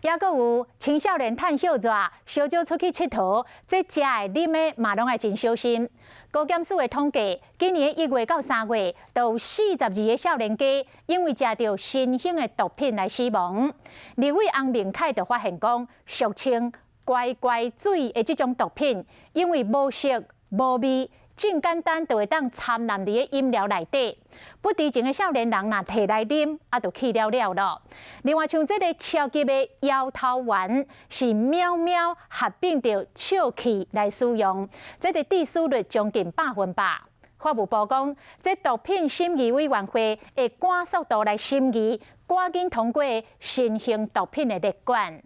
也阁有青少年趁休热，烧酒出去佚佗，这食的、啉的嘛拢爱真小心。高检署的统计，今年1月到3月，都有42个少年家因为食到新型的毒品来死亡。立委洪明凯就发现讲，俗称乖乖水的这种毒品，因为无色无味。 真简单，就会当掺入伫个饮料内底。不知情的少年人若摕来啉，就去了咯。另外，像这个超级的摇头丸，是喵喵合并着笑气来使用，这个致死率将近100%吧。法务部讲，这毒品审议委员会会赶速度来审议，赶紧通过新型毒品的列管。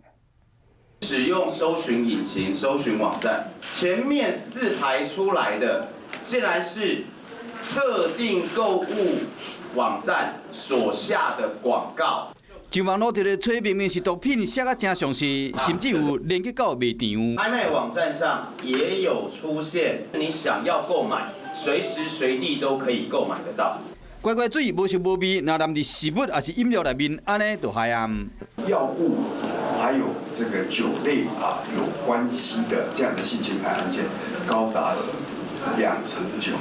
使用搜寻引擎、搜寻网站，前面4排出来的，竟然是特定购物网站所下的广告。上网络这个吹明明是毒品，写啊真详细，甚至有连接到卖场。拍卖网站上也有出现，你想要购买，随时随地都可以购买得到。乖乖水无色无味，若淋伫食物还是饮料内面，安尼就害暗。药物还有这个酒类有关系的这样的性侵害案件，高达了29%。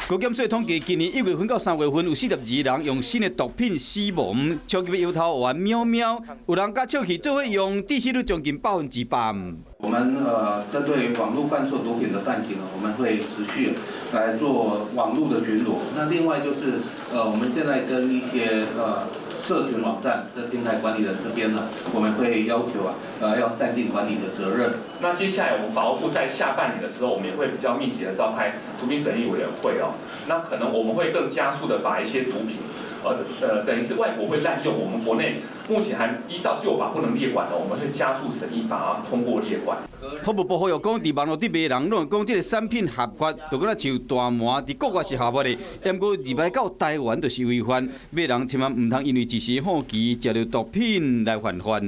高检署统计，今年1月份到3月份，有42个人用新的毒品死亡，超级摇头丸、喵喵，有人甲笑气做伙用，致死率将近100%。我们针对网络贩售毒品的犯行呢，我们会持续来做网络的巡逻。那另外就是我们现在跟一些社群网站的平台管理人这边呢，我们会要求要善尽管理的责任。那接下来我们法务部在下半年的时候，我们也会比较密集的召开毒品审议委员会哦。那可能我们会更加速的把一些毒品，等于是外国会滥用，我们国内目前还依照旧法不能列管的，我们会加速审议把它通过列管。法务部呼吁讲，伫网络顶卖人，拢讲这个产品合法，就敢若像大麻，伫国外是合法的，但过入来到台湾就是违反，卖人千万唔通因为一时好奇食到毒品来犯法。